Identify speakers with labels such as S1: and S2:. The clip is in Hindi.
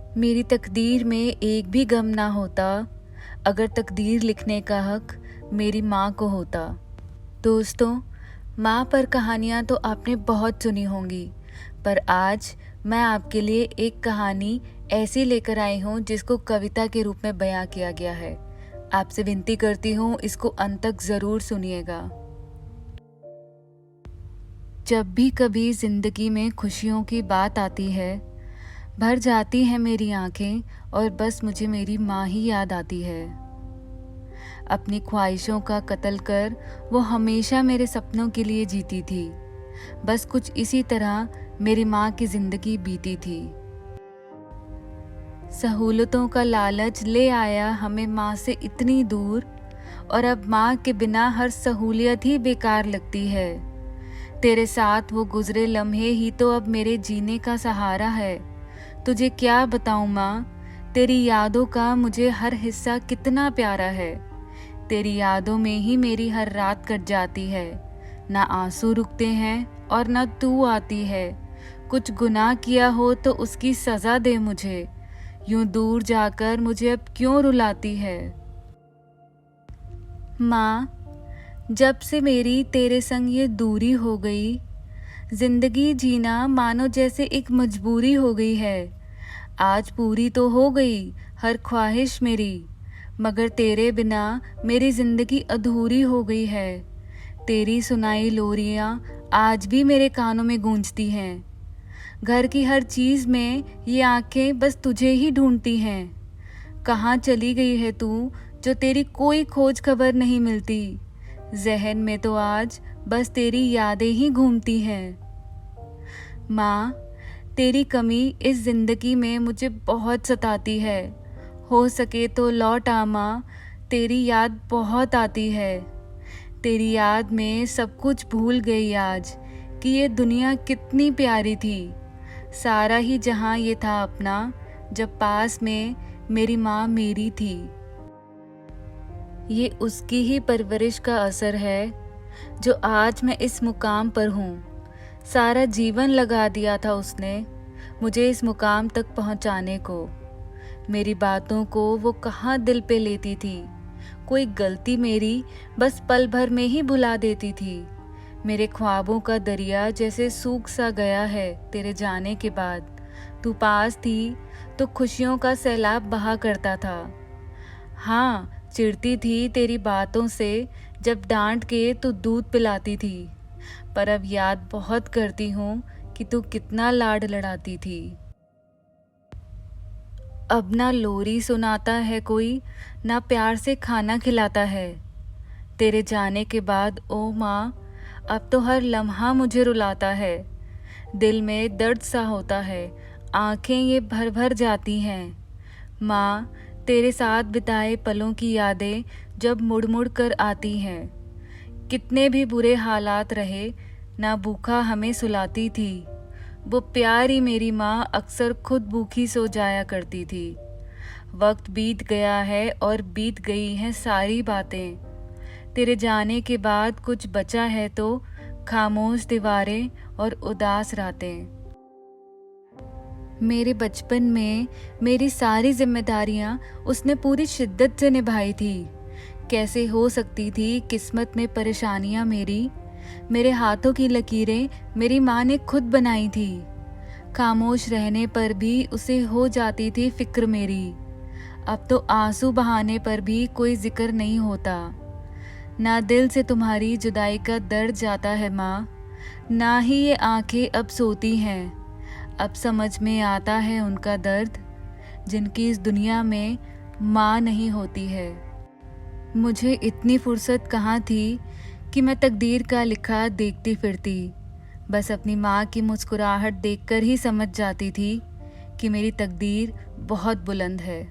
S1: मेरी तकदीर में एक भी गम ना होता अगर तकदीर लिखने का हक मेरी माँ को होता। दोस्तों, माँ पर कहानियाँ तो आपने बहुत सुनी होंगी, पर आज मैं आपके लिए एक कहानी ऐसी लेकर आई हूँ जिसको कविता के रूप में बयां किया गया है। आपसे विनती करती हूँ, इसको अंत तक ज़रूर सुनिएगा। जब भी कभी ज़िंदगी में खुशियों की बात आती है, भर जाती है मेरी आंखें और बस मुझे मेरी माँ ही याद आती है। अपनी ख्वाहिशों का कत्ल कर वो हमेशा मेरे सपनों के लिए जीती थी। बस कुछ इसी तरह मेरी माँ की ज़िंदगी बीती थी। सहूलतों का लालच ले आया हमें माँ से इतनी दूर, और अब माँ के बिना हर सहूलियत ही बेकार लगती है। तेरे साथ वो गुजरे लम्हे ही तो अब मेरे जीने का सहारा है। तुझे क्या बताऊं माँ, तेरी यादों का मुझे हर हिस्सा कितना प्यारा है। तेरी यादों में ही मेरी हर रात कट जाती है। ना आंसू रुकते हैं और ना तू आती है। कुछ गुनाह किया हो तो उसकी सज़ा दे मुझे। यूं दूर जाकर मुझे अब क्यों रुलाती है। माँ, जब से मेरी तेरे संग ये दूरी हो गई, जिंदगी जीना मानो जैसे एक मजबूरी हो गई है। आज पूरी तो हो गई हर ख्वाहिश मेरी, मगर तेरे बिना मेरी जिंदगी अधूरी हो गई है। तेरी सुनाई लोरियां आज भी मेरे कानों में गूंजती हैं। घर की हर चीज़ में ये आंखें बस तुझे ही ढूंढती हैं। कहाँ चली गई है तू, जो तेरी कोई खोज खबर नहीं मिलती। जहन में तो आज बस तेरी यादें ही घूमती हैं। माँ, तेरी कमी इस ज़िंदगी में मुझे बहुत सताती है। हो सके तो लौट आ माँ, तेरी याद बहुत आती है। तेरी याद में सब कुछ भूल गई आज, कि ये दुनिया कितनी प्यारी थी। सारा ही जहाँ ये था अपना, जब पास में मेरी माँ मेरी थी। ये उसकी ही परवरिश का असर है जो आज मैं इस मुकाम पर हूँ। सारा जीवन लगा दिया था उसने मुझे इस मुकाम तक पहुँचाने को। मेरी बातों को वो कहाँ दिल पे लेती थी। कोई गलती मेरी बस पल भर में ही भुला देती थी। मेरे ख्वाबों का दरिया जैसे सूख सा गया है तेरे जाने के बाद। तू पास थी तो खुशियों का सैलाब बहा करता था। हाँ, चिढ़ती थी तेरी बातों से जब डांट के तू दूध पिलाती थी, पर अब याद बहुत करती हूँ कि तू कितना लाड लड़ाती थी। अब ना लोरी सुनाता है कोई, ना प्यार से खाना खिलाता है। तेरे जाने के बाद ओ माँ, अब तो हर लम्हा मुझे रुलाता है। दिल में दर्द सा होता है, आंखें ये भर भर जाती हैं। माँ, तेरे साथ बिताए पलों की यादें जब मुड़ मुड़ कर आती हैं। कितने भी बुरे हालात रहे, ना भूखा हमें सुलाती थी। वो प्यारी मेरी माँ अक्सर खुद भूखी सो जाया करती थी। वक्त बीत गया है और बीत गई हैं सारी बातें। तेरे जाने के बाद कुछ बचा है तो खामोश दीवारें और उदास रातें। मेरे बचपन में मेरी सारी जिम्मेदारियां उसने पूरी शिद्दत से निभाई थी। कैसे हो सकती थी किस्मत में परेशानियां मेरी। मेरे हाथों की लकीरें मेरी माँ ने खुद बनाई थी। खामोश रहने पर भी उसे हो जाती थी फिक्र मेरी। अब तो आंसू बहाने पर भी कोई जिक्र नहीं होता। ना दिल से तुम्हारी जुदाई का दर्द जाता है माँ, ना ही ये आंखें अब सोती हैं। अब समझ में आता है उनका दर्द, जिनकी इस दुनिया में माँ नहीं होती है। मुझे इतनी फुर्सत कहाँ थी कि मैं तकदीर का लिखा देखती फिरती। बस अपनी माँ की मुस्कुराहट देखकर ही समझ जाती थी कि मेरी तकदीर बहुत बुलंद है।